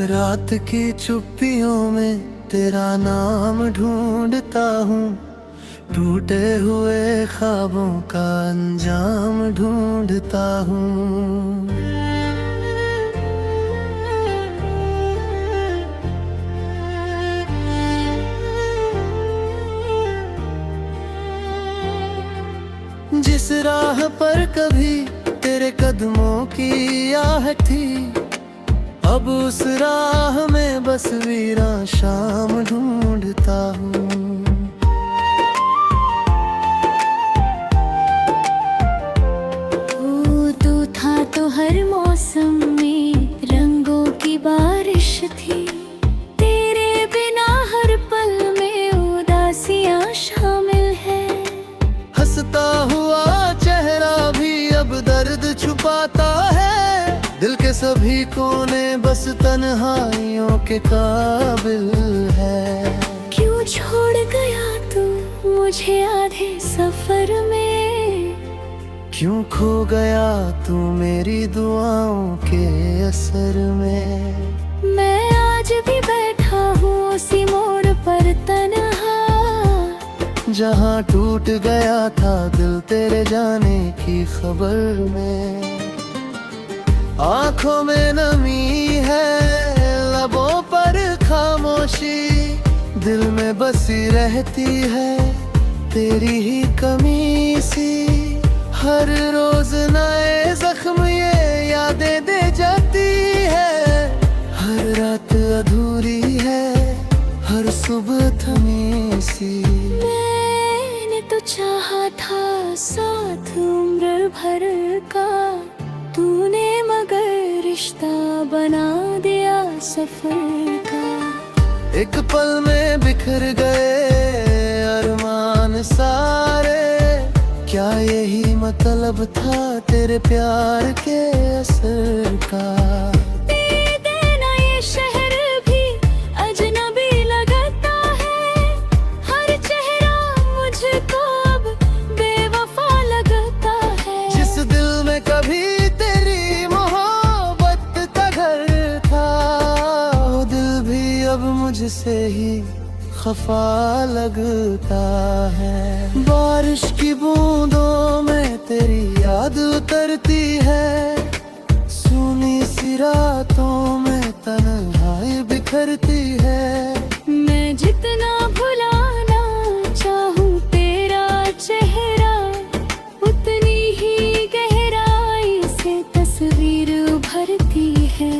रात की चुप्पियों में तेरा नाम ढूंढता हूँ, टूटे हुए ख्वाबों का अंजाम ढूंढता हूँ। जिस राह पर कभी तेरे कदमों की आहट थी, अब उस राह में बस वीरान शाम ढूंढता हूँ। तू था तो हर मौसम में रंगों की बारिश थी, तेरे बिना हर पल में उदासियां शामिल है। हंसता हुआ चेहरा भी अब दर्द छुपाता है, दिल के सभी कोने बस तन्हाइयों के काबिल है। क्यों छोड़ गया तू मुझे आधे सफर में, क्यों खो गया तू मेरी दुआओं के असर में। मैं आज भी बैठा हूँ उसी मोड़ पर तन्हा, जहाँ टूट गया था दिल तेरे जाने की खबर में। आँखों में नमी है, लबों पर खामोशी, दिल में बसी रहती है तेरी ही कमी सी। हर रोज नए जख्म ये यादें दे जाती है, हर रात अधूरी है हर सुबह थमी सी। मैंने तो चाहा था साथ उम्र भर का, तूने मगर रिश्ता बना दिया सफर का। एक पल में बिखर गए अरमान सारे, क्या यही मतलब था तेरे प्यार के असर का। दे देना ये शहर भी अजनबी लगता है, हर चेहरा मुझको अब बेवफा लगता है। जिस दिल में कभी तेरी मोहब्बत का घर था, वो दिल भी अब मुझसे ही खफा लगता है। बारिश की बूंदों में तेरी याद उतरती है, सूनी सी रातों में तन्हाई बिखरती है। मैं जितना भुलाना चाहूँ तेरा चेहरा, उतनी ही गहराई से तस्वीर उभरती है।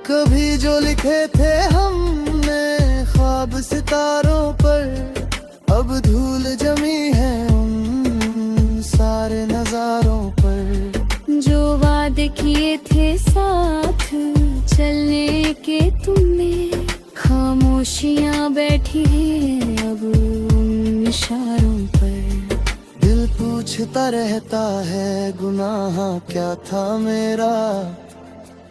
कभी जो लिखे थे हमने ख्वाब सितारों पर, अब धूल जमी है उन सारे नजारों पर। जो वादे किए थे साथ चलने के तुमने, खामोशियां बैठी हैं अब उन इशारों पर। दिल पूछता रहता है गुनाह क्या था मेरा,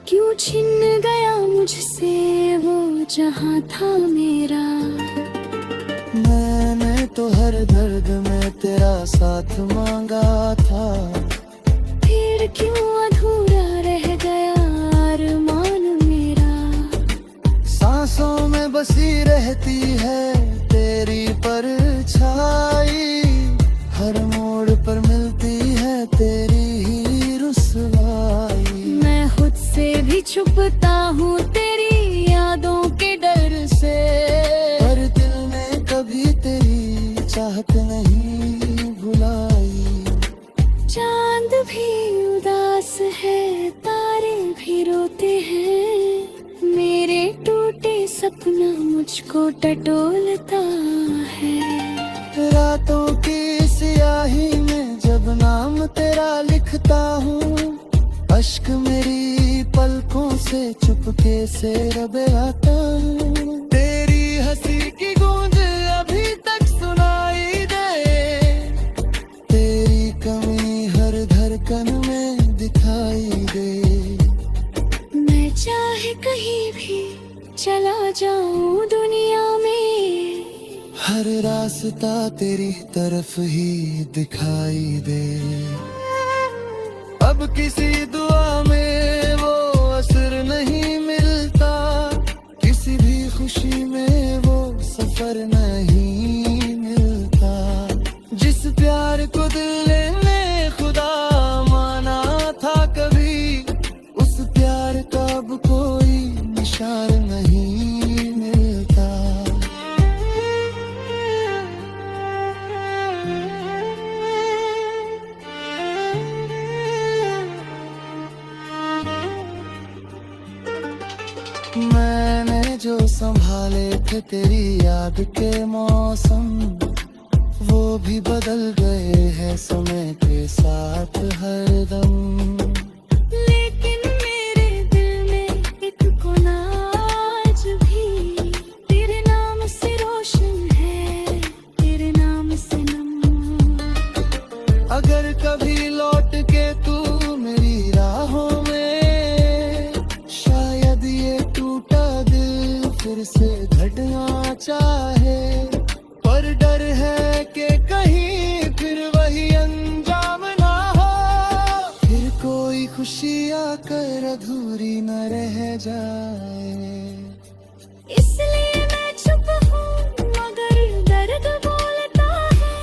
क्यों छिन गया मुझसे वो जहां था मेरा। मैंने तो हर दर्द में तेरा साथ मांगा था, फिर क्यों अधूरा रह गया अरमान मेरा। सांसों में बसी रहती है तेरी परछाई, हर मोड़ पर मिलती है तेरी ही रुसवाई। मैं खुद से भी छुपता हूँ तेरी यादों के डर से, पर दिल ने कभी तेरी चाहत नहीं भुलाई। चांद भी उदास है तारे भी रोते हैं, मेरे टूटे सपना मुझको टटोलता है। रातों की स्याही में जब नाम तेरा लिखता हूँ, अश्क मेरी पलकों से चुपके से रब आता हूँ। तेरी हंसी की गूंज अभी तक सुनाई दे, तेरी कमी हर धड़कन में दिखाई दे। मैं चाहे कहीं भी चला जाऊं दुनिया में, हर रास्ता तेरी तरफ ही दिखाई दे। अब किसी दुआ में वो असर नहीं मिलता, किसी भी खुशी में वो सफर नहीं मिलता। जिस प्यार को दिल ने खुदा माना था कभी, उस प्यार का अब कोई निशान नहीं मिलता। मैंने जो संभाले थे तेरी याद के मौसम, वो भी बदल गए हैं समय के साथ हरदम। लेकिन मेरे दिल में एक कोना आज भी तेरे नाम से रोशन है, तेरे नाम से नम। अगर कभी लौट के तू मेरी राहों में, शायद ये टूटा दिल फिर से धड़ना चाहे। पर डर है कि कहीं फिर वही अंजाम ना हो, फिर कोई खुशी आकर अधूरी न रह जाए। इसलिए मैं चुप हूँ मगर दर्द बोलता है,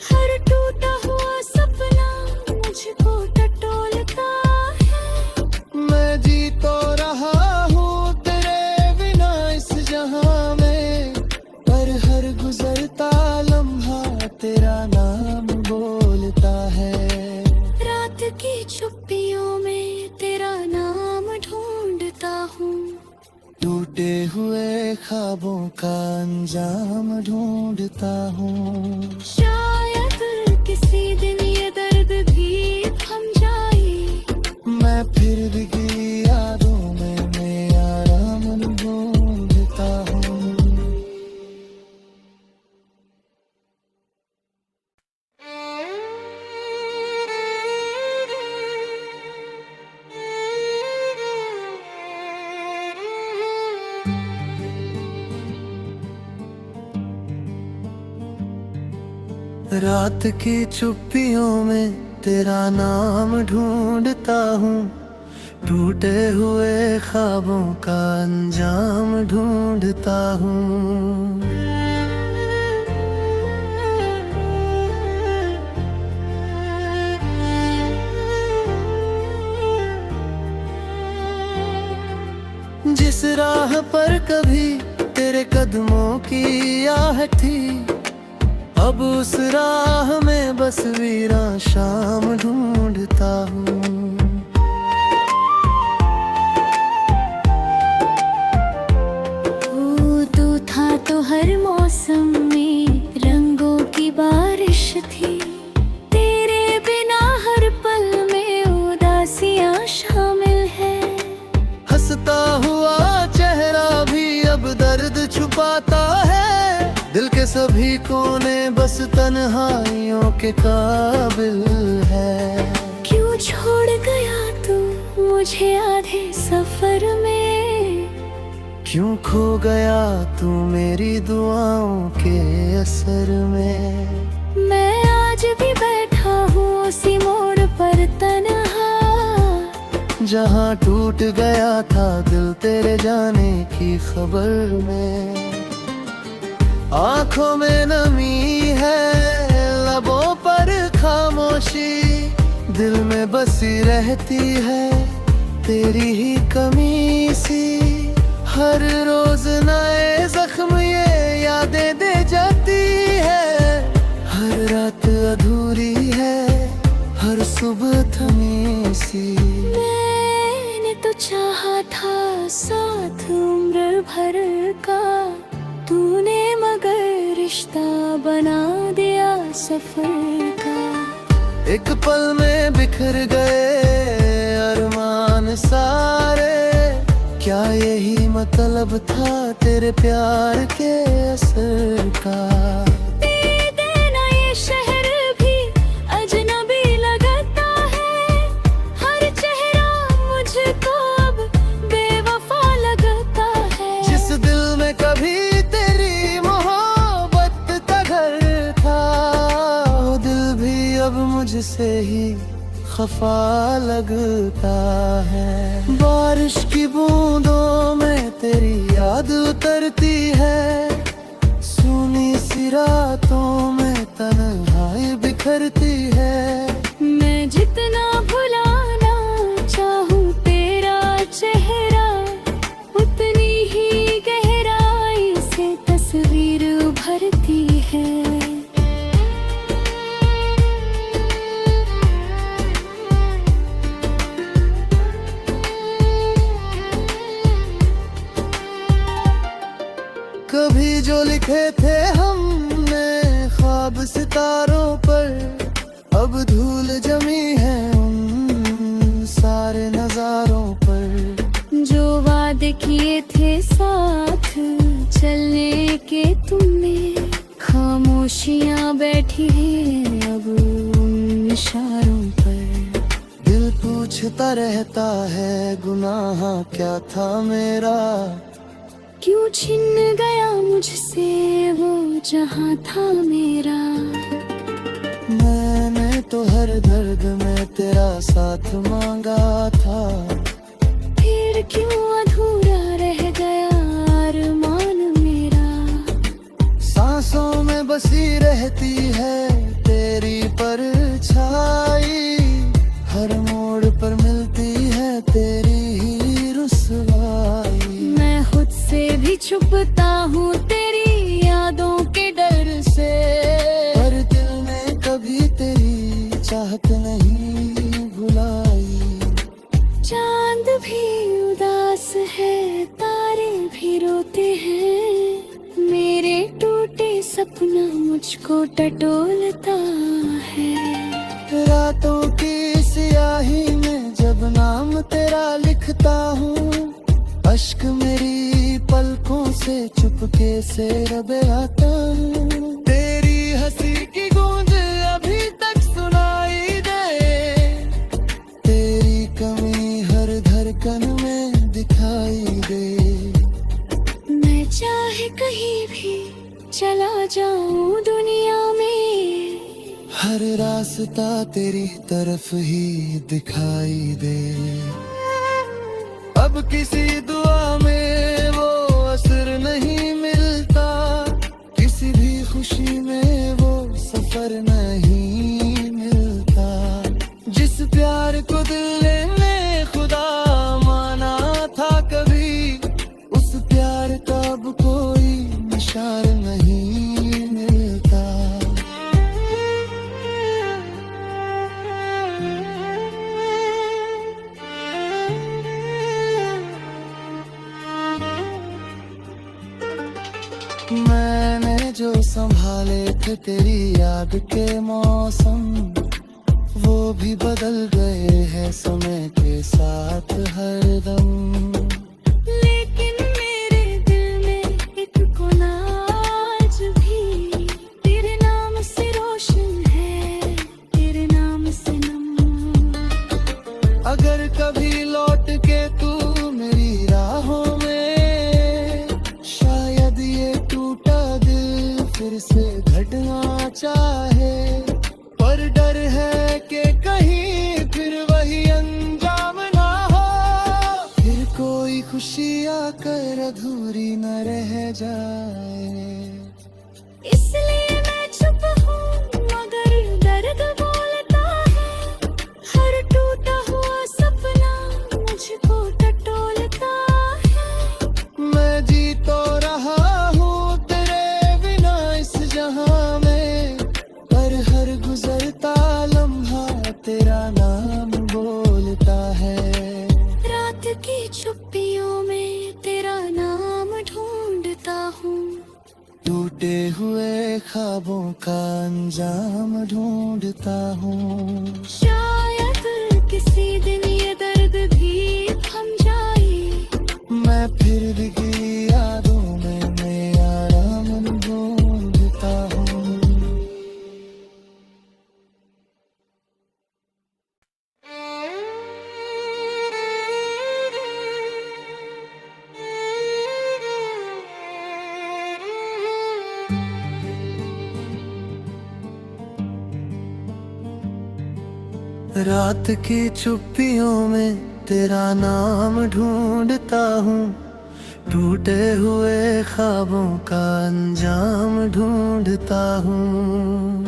हर टूटा हुआ सपना मुझको टटोलता है। मैं जी तो रहा हूँ तेरे बिना इस जहां में, पर हर गुजरता लम्हा तेरा नाम बोलता है। रात की चुप्पियों में तेरा नाम ढूंढता हूँ, टूटे हुए ख्वाबों का अंजाम ढूंढता हूँ। शायद किसी दिन ये दर्द भी थम जाए, मैं फिर भी यादों में मैं आराम ढूंढता हूँ। रात की चुप्पियों में तेरा नाम ढूंढता हूँ, टूटे हुए ख्वाबों का अंजाम ढूंढता हूँ। जिस राह पर कभी तेरे कदमों की आहट थी, अब उस राह में बस वीरा शाम ढूंढता हूँ। तू था तो हर मौसम में रंगों की बारिश थी, तेरे बिना हर पल में उदासियां शामिल है। हंसता हुआ चेहरा भी अब दर्द छुपाता है, दिल के सभी कोने बस तन्हाइयों के काबिल है। क्यों छोड़ गया तू मुझे आधे सफर में, क्यों खो गया तू मेरी दुआओं के असर में। मैं आज भी बैठा हूँ उसी मोड़ पर तन्हा, जहाँ टूट गया था दिल तेरे जाने की खबर में। आंखों में नमी है, लबों पर खामोशी, दिल में बसी रहती है तेरी ही कमी सी। हर रोज नए जख्म ये यादें दे जाती है, हर रात अधूरी है हर सुबह थमी सी। मैंने तो चाहा था साथ उम्र भर का, तूने मगर रिश्ता बना दिया सफर का। एक पल में बिखर गए अरमान सारे, क्या यही मतलब था तेरे प्यार के असर का। दे देना ये शहर भी अजनबी लगता है, हर चेहरा मुझको अब बेवफा लगता है। जिस दिल में कभी तेरी मोहब्बत मुझसे ही खफा लगता है। बारिश की बूंदों में तेरी याद उतरती है, सुनी सी रातों में तन्हाई बिखरती है। मैं जितना भुलाना चाहूँ तेरा चेहरा, उतनी ही गहराई से तस्वीर उभरती है। कभी जो लिखे थे हमने ख्वाब सितारों पर, अब धूल जमी है उन सारे नजारों पर। जो वादे किए थे साथ चलने के तुमने, खामोशियाँ बैठी हैं अब उन इशारों पर। दिल पूछता रहता है गुनाह क्या था मेरा, क्यों छिन गया मुझसे वो जहां था मेरा। मैंने तो हर दर्द में तेरा साथ मांगा था, फिर क्यों अधूरा रह गया अरमान मेरा। सांसों में बसी रहती है तेरी परछाई, हर मोड़ पर मिलती है तेरी ही रुसवाई। मैं खुद से भी छुपता हूँ तेरी यादों के डर से, पर दिल ने कभी तेरी चाहत नहीं भुलाई। चांद भी उदास है, तारे भी रोते हैं, मेरे टूटे सपना मुझको टटोलता है। रातों की स्याही में जब नाम तेरा लिखता हूँ, अश्क मेरी पलकों से चुपके से रब आता हूँ। तेरी हंसी की गूंज अभी तक सुनाई दे, तेरी कमी हर धड़कन में दिखाई दे। मैं चाहे कहीं भी चला जाऊं दुनिया में, हर रास्ता तेरी तरफ ही दिखाई दे। अब किसी दुआ में वो असर नहीं मिलता, किसी भी खुशी में वो सफर नहीं मिलता। जिस प्यार को दिल ने खुदा माना था कभी, उस प्यार का अब कोई निशान नहीं मिलता। मैंने जो संभाले थे तेरी याद के मौसम, वो भी बदल गए हैं समय के साथ हरदम। लेकिन मेरे दिल में एक कोना आज भी तेरे नाम से रोशन है, तेरे नाम से नम। अगर कभी लौट के तू मेरी राहों में, शायद ये टूटा दिल फिर से घटना चाहे। पर डर है कि कहीं फिर वही अंजाम ना हो, फिर कोई खुशी आकर अधूरी न रह जाए। इसलिए मैं चुप हूँ मगर दर्द बोलता है, हर टूटा हुआ सपना मुझको टटोलता है। मैं जी तो रहा हूँ तेरे बिना इस जहां में, पर हर गुजरता लम्हा तेरा नाम बोलता है। रात की चुप्पियों में तेरा नाम ढूंढता हूँ, टूटे हुए ख्वाबों का अंजाम ढूंढता हूँ। शायद किसी दिन ये दर्द भी थम जाए, मैं फिर भी यादों में नया आराम ढूंढता हूँ। रात की चुप्पियों में तेरा नाम ढूंढता हूँ, टूटे हुए ख्वाबों का अंजाम ढूंढता हूँ।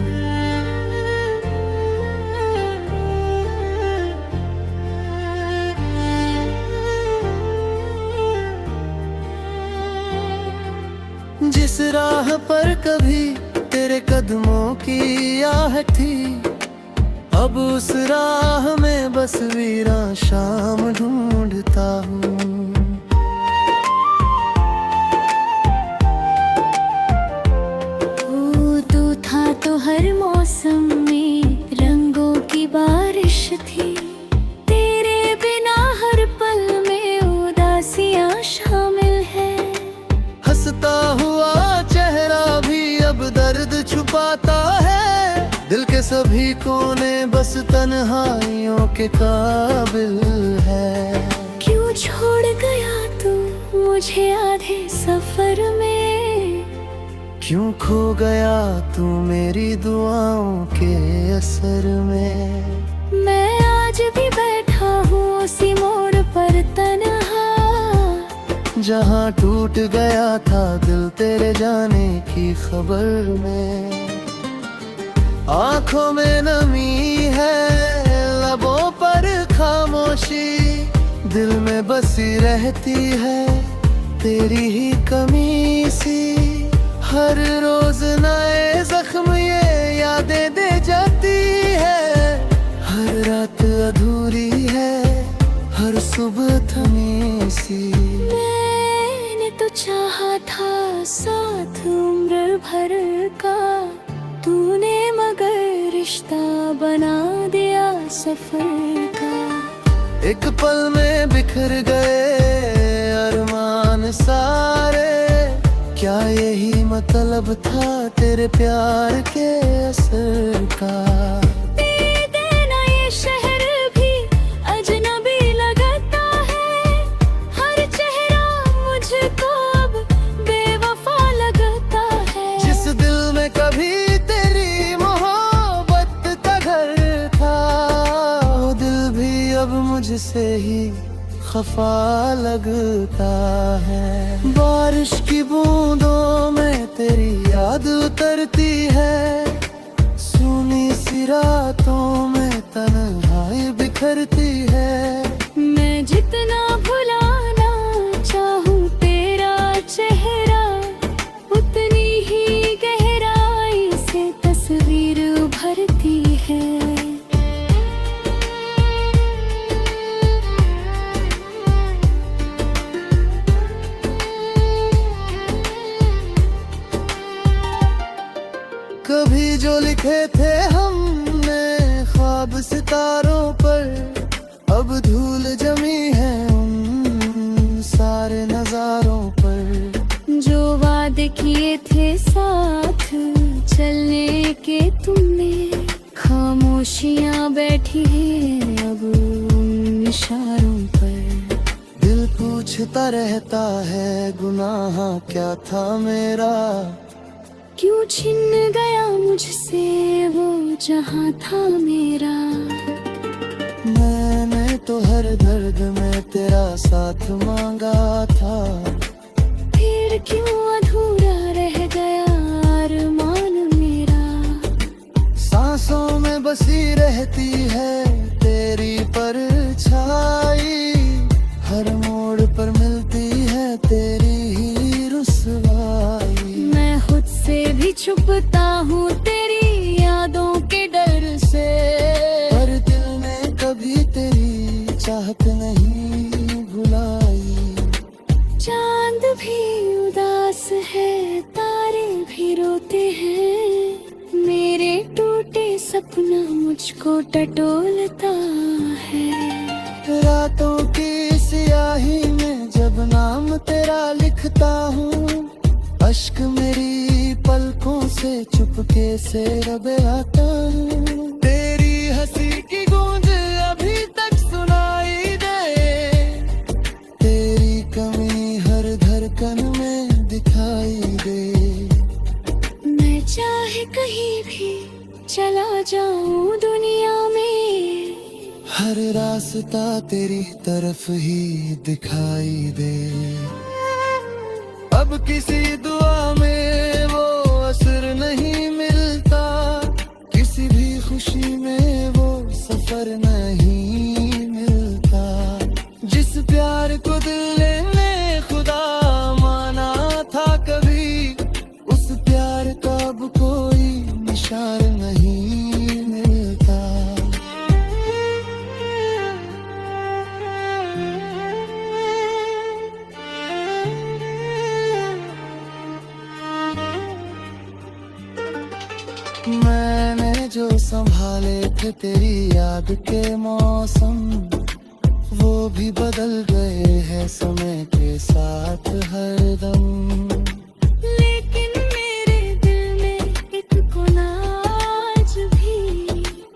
जिस राह पर कभी तेरे कदमों की आहट थी, अब उस राह में बस वीरा शाम ढूंढता हूँ। तू था तो हर मौसम में रंगों की बारिश थी, तेरे बिना हर पल में उदासियां शामिल है। हंसता हुआ चेहरा भी अब दर्द छुपाता है, दिल के सभी कोने बस तन्हाइयों के काबिल है। क्यों छोड़ गया तू मुझे आधे सफर में, क्यों खो गया तू मेरी दुआओं के असर में। मैं आज भी बैठा हूँ उसी मोड़ पर तन्हा, जहाँ टूट गया था दिल तेरे जाने की खबर में। आंखों में नमी है, लबों पर खामोशी, दिल में बसी रहती है तेरी ही कमी सी। हर रोज नए जख्म ये यादें दे जाती है, हर रात अधूरी है हर सुबह थमी सी। मैंने तो चाहा था साथ उम्र भर का, तूने मगर रिश्ता बना दिया सफर का। एक पल में बिखर गए अरमान सारे, क्या यही मतलब था तेरे प्यार के असर का। देना ये शहर भी अजनबी लगता है, हर चेहरा मुझको अब बेवफा लगता है। जिस दिल में कभी तेरी मोहब्बत का घर था, वो दिल भी अब मुझसे ही खफा लगता है। बारिश की बूंदों में तेरी याद उतरती है, सूनी सी रातों में तन्हाई बिखरती है। मैं जितना भुलाना चाहूँ तेरा चेहरा, उतनी ही गहराई से तस्वीर उभरती है। कभी जो लिखे थे हमने ख्वाब सितारों पर, अब धूल जमी है उन सारे नजारों पर। जो वादे किए थे साथ चलने के तुमने, खामोशियां बैठी हैं अब उन इशारों पर। दिल पूछता रहता है गुनाह क्या था मेरा, क्यों छिन गया मुझसे वो जहां था मेरा। मैंने तो हर दर्द में तेरा साथ मांगा था, फिर क्यों अधूरा रह गया अरमान मेरा। सांसों में बसी रहती है तेरी परछाई, हर मोड़ पर मिलती है तेरी ही रुसवाई। मैं खुद से भी छुपता हूँ तेरी यादों के डर से, पर दिल ने कभी तेरी चाहत नहीं भुलाई। चांद भी उदास है तारे भी रोते हैं, मेरे टूटे सपना मुझको टटोलता है। रातों की स्याही में जब नाम तेरा लिखता हूँ, अश्क मेरी पलकों से चुपके से रब आता हूँ। तेरी हंसी की गूंज अभी तक सुनाई दे, तेरी कमी हर धड़कन में दिखाई दे। मैं चाहे कहीं भी चला जाऊं दुनिया में, हर रास्ता तेरी तरफ ही दिखाई दे। अब किसी दुआ में वो असर नहीं मिलता, किसी भी खुशी में वो सफर नहीं मिलता। जिस प्यार को दिल ने खुदा माना था कभी, उस प्यार का अब कोई निशान नहीं मिलता। मैंने जो संभाले थे तेरी याद के मौसम, वो भी बदल गए हैं समय के साथ हरदम। लेकिन मेरे दिल में एक कोना आज भी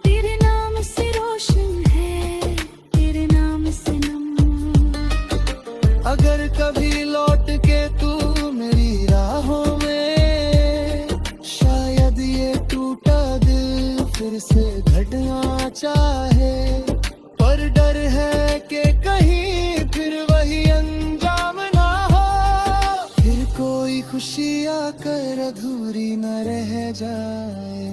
तेरे नाम से रोशन है, तेरे नाम से नम। अगर कभी लौट के तू मेरी राहों में, शायद ये टूटा दिल फिर से धड़ना चाहे। पर डर है कि कहीं फिर वही अंजाम ना हो, फिर कोई खुशी आकर अधूरी न रह जाए।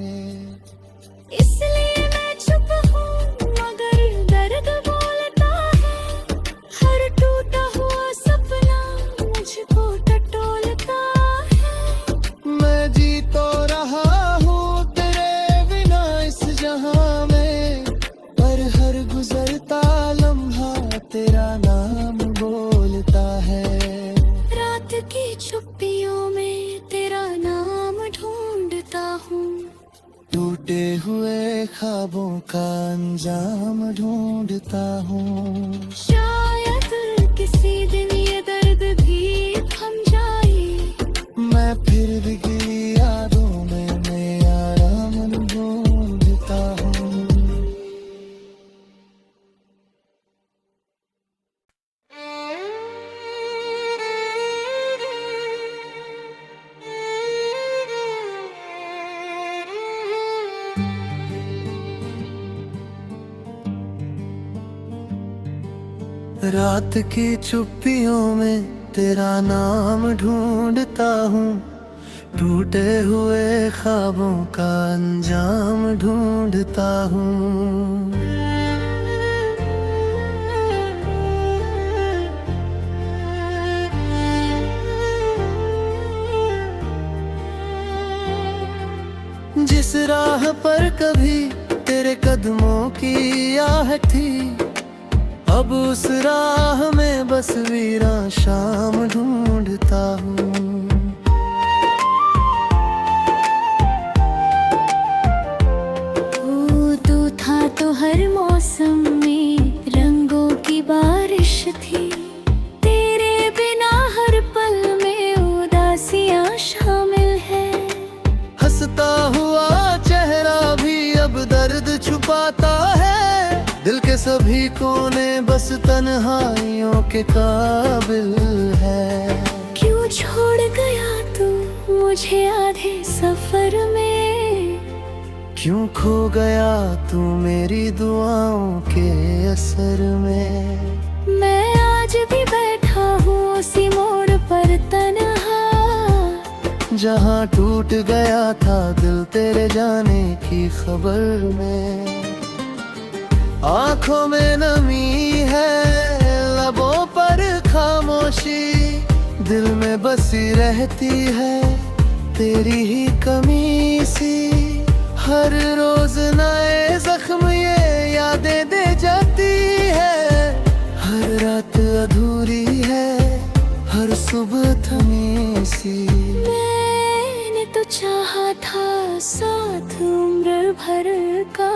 इसलिए मैं चुप हूँ मगर दर्द बोलता है, हर टूटा हुआ सपना मुझको टटोलता है। मैं जी तो रहा हूँ तेरे बिना इस जहां में, पर हर गुजरता लम्हा तेरा नाम बोलता है। रात की छुट्टियों में तेरा नाम ढूंढता हूँ, टूटे हुए ख्वाबों का अंजाम ढूंढता हूँ। शायद किसी दिन ये दर्द भी थम जाए, मैं फिर भी गिरी यादों में मैं आराम ढूंढता हूँ। रात की चुप्पियों में तेरा नाम ढूंढता हूँ, टूटे हुए ख्वाबों का अंजाम ढूंढता हूँ। जिस राह पर कभी तेरे कदमों की आहट थी, अब उस राह में बस वीरा शाम ढूंढता हूँ। तू था तो हर मौसम में रंगों की बारिश थी, तेरे बिना हर पल में उदासियां शामिल है। हंसता हुआ चेहरा भी अब दर्द छुपाता है, दिल के सभी कोने बस तन्हाइयों के काबिल है। क्यों छोड़ गया तू मुझे आधे सफर में, क्यों खो गया तू मेरी दुआओं के असर में। मैं आज भी बैठा हूँ उसी मोड़ पर तन्हा, जहाँ टूट गया था दिल तेरे जाने की खबर में। आंखों में नमी है, लबों पर खामोशी, दिल में बसी रहती है तेरी ही कमी सी। हर रोज नए जख्म ये यादें दे जाती है, हर रात अधूरी है, हर सुबह थमी सी। मैंने तो चाहा था साथ उम्र भर का,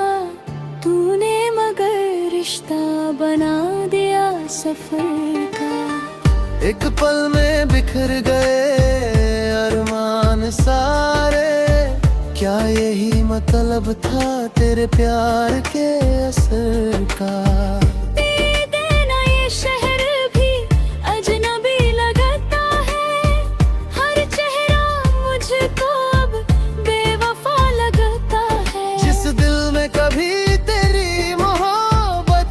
तूने मगर रिश्ता बना दिया सफर का। एक पल में बिखर गए अरमान सारे, क्या यही मतलब था तेरे प्यार के असर का। दे देना ये शहर भी अजनबी लगता है, हर चेहरा मुझको अब बेवफा लगता है। जिस दिल में कभी तेरी मोहब्बत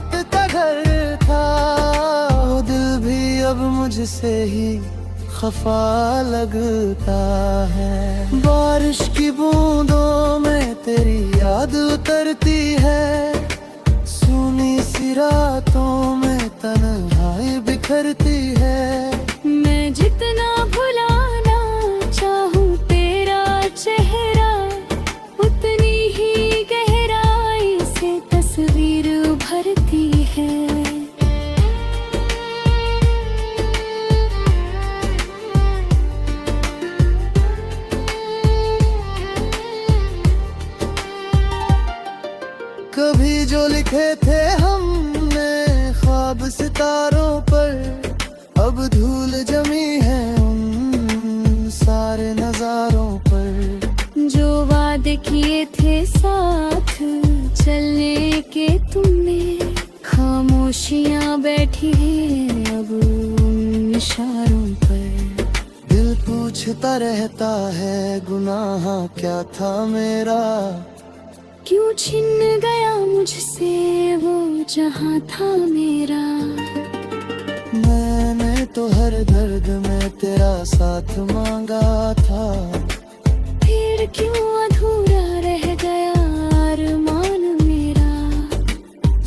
मुझसे ही खफा लगता है। बारिश की बूंदों में तेरी याद उतरती है, सुनी सी रातों में तन्हाई बिखरती है। मैं जितना भुलाना चाहूँ तेरा चेहरा, उतनी ही गहराई से तस्वीर उभरती है। कभी जो लिखे थे हमने ख्वाब सितारों पर, अब धूल जमी है उन सारे नजारों पर। जो वादे किए थे साथ चलने के तुमने, खामोशियां बैठी हैं अब उन इशारों पर। दिल पूछता रहता है गुनाह क्या था मेरा, क्यों छिन गया मुझसे वो जहां था मेरा। मैंने तो हर दर्द में तेरा साथ मांगा था, फिर क्यों अधूरा रह गया अरमान मेरा।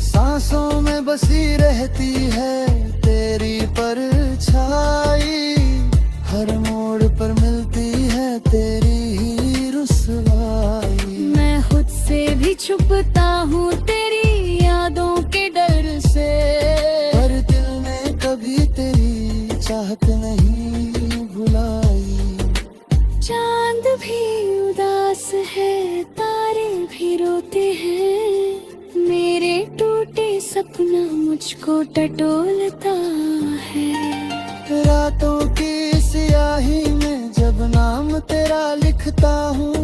सांसों में बसी रहती है तेरी परछाई, हर मोड़ पर मिलती है तेरी ही रुसवाई। मैं खुद से भी छुपता हूँ तेरी यादों के डर से, पर दिल ने कभी तेरी चाहत नहीं भुलाई। चांद भी उदास है, तारे भी रोते हैं, मेरे टूटे सपना मुझको टटोलता है। रातों की स्याही में जब नाम तेरा लिखता हूँ,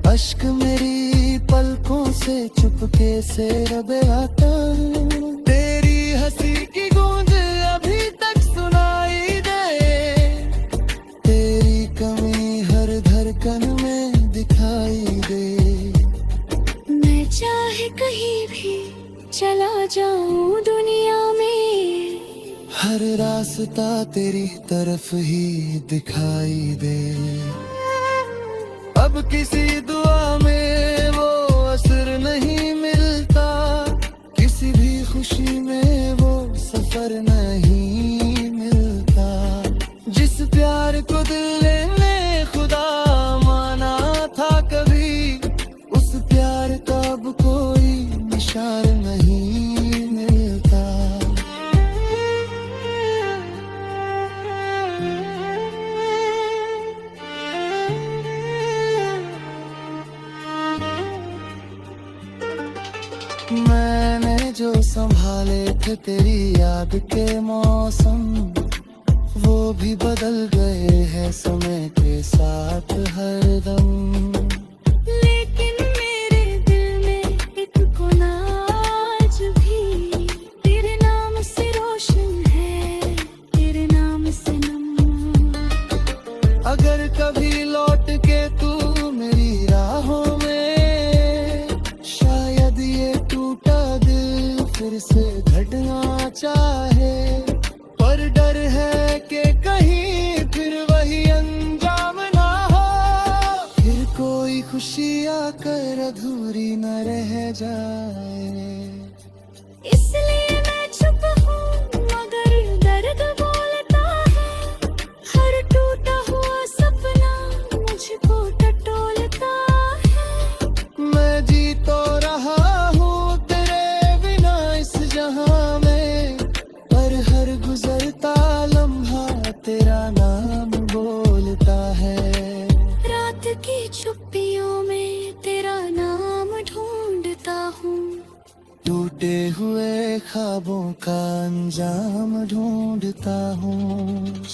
अश्क मेरी पलकों से चुपके से रब आता हूँ। तेरी हंसी की गूंज अभी तक सुनाई दे, तेरी कमी हर धड़कन में दिखाई दे। मैं चाहे कहीं भी चला जाऊं दुनिया में, हर रास्ता तेरी तरफ ही दिखाई दे। अब किसी दुआ में वो असर नहीं मिलता, किसी भी खुशी में वो सफर नहीं मिलता। जिस प्यार को दिल ने खुदा माना था कभी, उस प्यार का अब कोई निशान नहीं मिलता। मैंने जो संभाले थे तेरी याद के मौसम, वो भी बदल गए हैं समय के साथ हरदम। लेकिन मेरे दिल में एक कोना आज भी तेरे नाम से रोशन है, तेरे नाम से नम। अगर कभी लौट के तू मेरी राहों में, शायद ये टूटा दिल फिर से घटना चाहे। पर डर है कि कहीं फिर वही अंजाम ना हो, फिर कोई खुशी आकर अधूरी न रह जाए। इसलिए मैं चुप हूँ मगर दर्द बोलता है, हर टूटा हुआ सपना मुझको टटोलता है। मैं जी तो रहा हूँ तेरे बिना इस जहां में, पर हर गुजरता लम्हा तेरा नाम बोलता है। रात की चुप्पियों में तेरा नाम ढूंढता हूँ, टूटे हुए ख्वाबों का अंजाम ढूंढता हूँ।